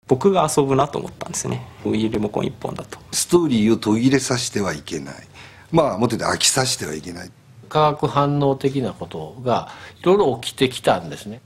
僕が遊ぶなと思ったんですね、Wiiリモコン一本だと。ストーリーを途切れさせてはいけない、まあもっと言うと飽きさせてはいけない。化学反応的なことがいろいろ起きてきたんですね。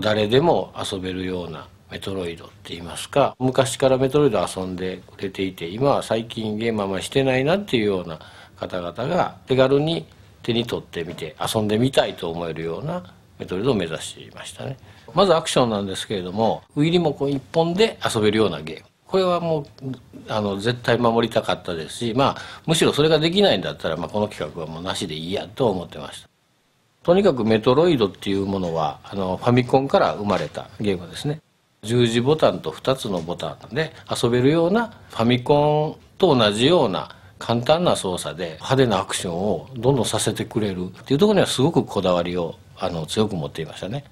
誰でも遊べるようなメトロイドって言いますか、昔からメトロイド遊んでくれていて、今は最近ゲームあんまりしてないなっていうような方々が手軽に手に取ってみて遊んでみたいと思えるようなメトロイドを目指していましたね。まずアクションなんですけれども、Wiiリモコン一本で遊べるようなゲーム、これはもう絶対守りたかったですし、むしろそれができないんだったら、この企画はもうなしでいいやと思ってました。とにかくメトロイドっていうものはファミコンから生まれたゲームですね。十字ボタンと2つのボタンで遊べるような、ファミコンと同じような簡単な操作で派手なアクションをどんどんさせてくれるっていうところにはすごくこだわりを強く持っていましたね。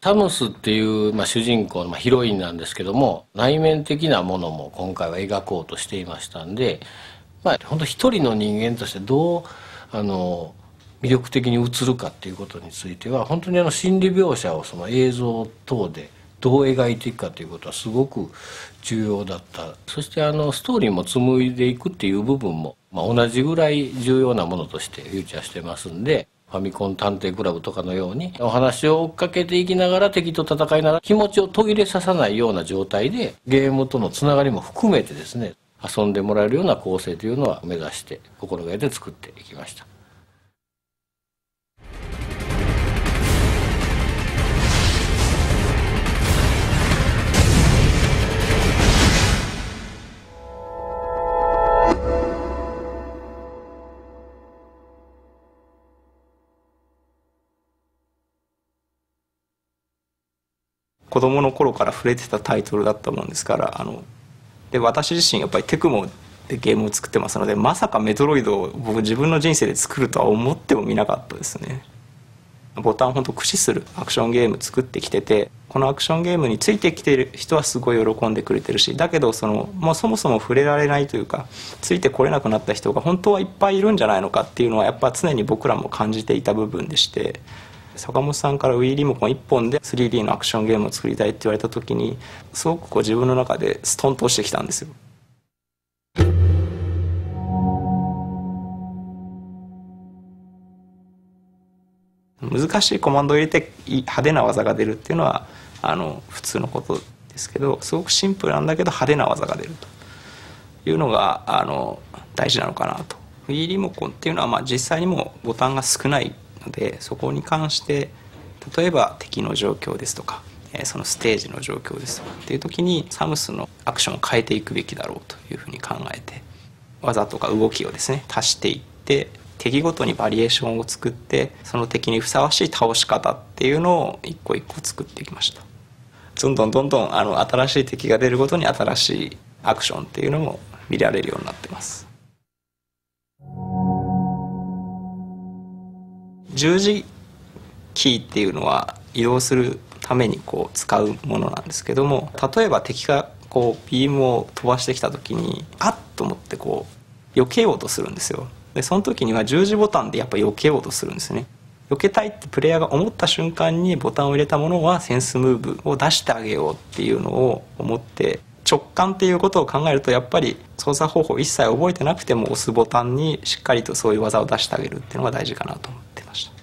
サムスっていう、主人公の、ヒロインなんですけども、内面的なものも今回は描こうとしていましたんで、本当一人の人間としてどう魅力的に映るかっていうことについては、本当に心理描写をその映像等でどう描いていくかということはすごく重要だった。そしてストーリーも紡いでいくっていう部分も、同じぐらい重要なものとしてフューチャーしてますんで、ファミコン探偵クラブとかのようにお話を追っかけていきながら敵と戦いながら気持ちを途切れささないような状態でゲームとのつながりも含めてですね、遊んでもらえるような構成というのは目指して心がけて作っていきました。子供の頃から触れてたタイトルだったもんですから、で私自身やっぱりテクモでゲームを作ってますので、まさかメトロイドを僕自分の人生で作るとは思ってもみなかったですね。ボタンを本当駆使するアクションゲーム作ってきてて、このアクションゲームについてきてる人はすごい喜んでくれてるし、だけどもうそもそも触れられないというか、ついてこれなくなった人が本当はいっぱいいるんじゃないのかっていうのはやっぱ常に僕らも感じていた部分でして、坂本さんから Wii リモコン1本で 3D のアクションゲームを作りたいって言われた時に、すごく自分の中でストンと落ちてきたんですよ。難しいコマンドを入れて派手な技が出るっていうのは普通のことですけど、すごくシンプルなんだけど派手な技が出るというのが大事なのかなと。Wii リモコンっていうのは実際にもボタンが少ないので、そこに関して例えば敵の状況ですとか、そのステージの状況ですとかっていう時にサムスのアクションを変えていくべきだろうというふうに考えて、技とか動きをですね足していって、敵ごとにバリエーションを作って、その敵にふさわしい倒し方っていうのを一個一個作っていきました。どんどん新しい敵が出るごとに新しいアクションっていうのも見られるようになってます。十字キーっていうのは移動するために使うものなんですけども、例えば敵がビームを飛ばしてきた時にあっと思って避けようとするんですよ。でその時には十字ボタンでやっぱ避けようとするんですね。避けたいってプレイヤーが思った瞬間にボタンを入れたものはセンスムーブを出してあげようっていうのを思って、直感っていうことを考えると、やっぱり操作方法一切覚えてなくても押すボタンにしっかりとそういう技を出してあげるっていうのが大事かなと思ってました。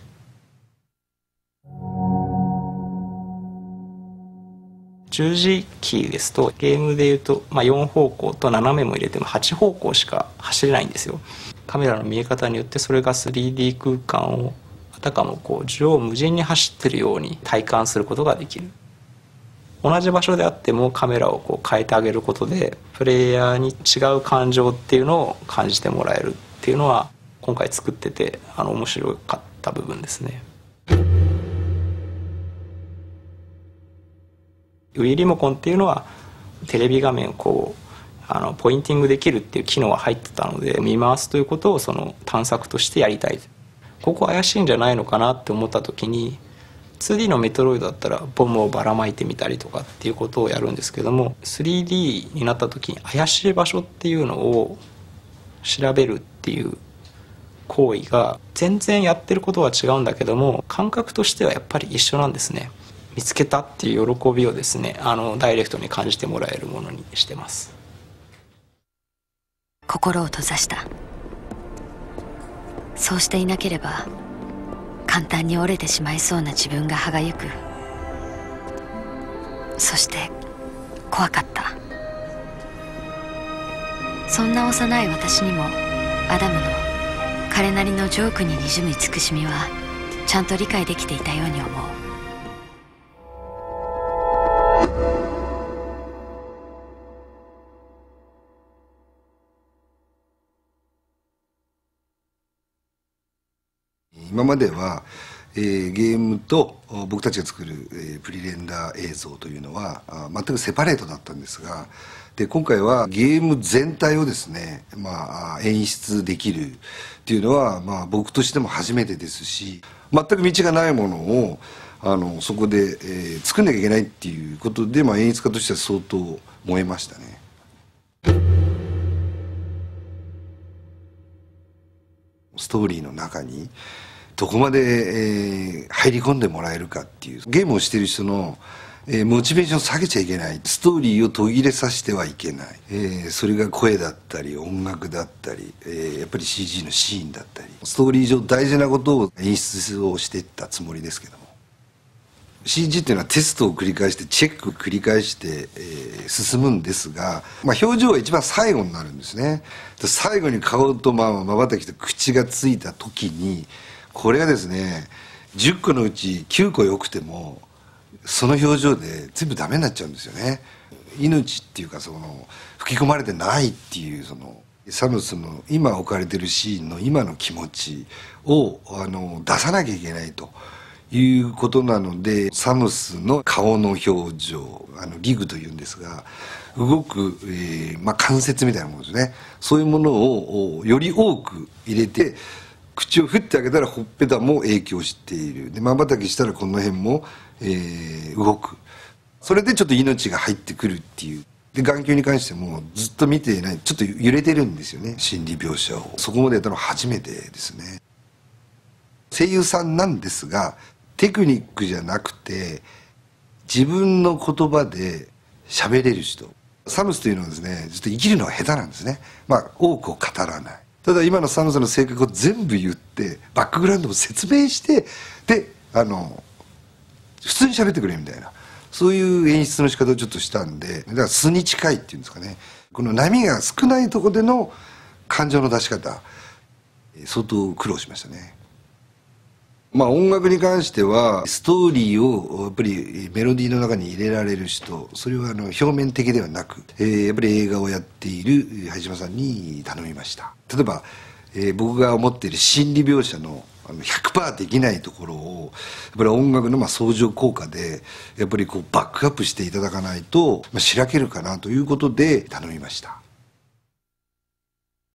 十字キーですとゲームでいうと、4方向と斜めも入れても8方向しか走れないんですよ。カメラの見え方によってそれが 3D 空間をあたかも縦横無尽に走ってるように体感することができる。同じ場所であってもカメラを変えてあげることでプレイヤーに違う感情っていうのを感じてもらえるっていうのは今回作ってて面白かった部分ですね。Wii リモコンっていうのはテレビ画面をポインティングできるっていう機能が入ってたので、見回すということをその探索としてやりたい。ここ怪しいんじゃないのかなって思った時に 2D のメトロイドだったらボムをばらまいてみたりとかっていうことをやるんですけども、 3D になった時に怪しい場所っていうのを調べるっていう行為が全然やってることは違うんだけども、感覚としてはやっぱり一緒なんですね。見つけたっていう喜びをですねダイレクトに感じてもらえるものにしてます。心を閉ざした。そうしていなければ簡単に折れてしまいそうな自分が歯がゆく、そして怖かった。そんな幼い私にもアダムの彼なりのジョークににじむ慈しみはちゃんと理解できていたように思う。今までは、ゲームと僕たちが作る、プリレンダー映像というのは全くセパレートだったんですが、で今回はゲーム全体をですね、演出できるっていうのは、僕としても初めてですし、全く道がないものをそこで、作んなきゃいけないっていうことで、演出家としては相当燃えましたね。ストーリーの中にどこまで、入り込んでもらえるかっていう、ゲームをしている人の、モチベーションを下げちゃいけない、ストーリーを途切れさせてはいけない、それが声だったり音楽だったり、やっぱり CG のシーンだったり、ストーリー上大事なことを演出をしていったつもりですけども、 CG っていうのはテストを繰り返してチェックを繰り返して、進むんですが、表情は一番最後になるんですね。最後に顔とまばたきと口がついた時に、これがですね10個のうち9個良くてもその表情で全部ダメになっちゃうんですよね。命っていうか吹き込まれてないっていう、サムスの今置かれてるシーンの今の気持ちを出さなきゃいけないということなので、サムスの顔の表情、ギグというんですが、動く、関節みたいなものですね。そういうものをより多く入れて、口を振ってあげたらほっぺたも影響している。でまばたきしたらこの辺も、動く。それでちょっと命が入ってくるっていう。で眼球に関してもずっと見ていない、ちょっと揺れてるんですよね、心理描写を。そこまでやったのは初めてですね。声優さんなんですが、テクニックじゃなくて自分の言葉で喋れる人。サムスというのはですね、ちょっと生きるのが下手なんですね。多くを語らない。ただ今のサムスの性格を全部言ってバックグラウンドを説明して、で普通に喋ってくれみたいな、そういう演出の仕方をちょっとしたんで、だから素に近いっていうんですかね。この波が少ないところでの感情の出し方、相当苦労しましたね。音楽に関してはストーリーをやっぱりメロディーの中に入れられる人、それは表面的ではなく、やっぱり映画をやっている林島さんに頼みました。例えば、僕が思っている心理描写の100% できないところをやっぱり音楽の相乗効果でやっぱりバックアップしていただかないとしらけるかなということで頼みました。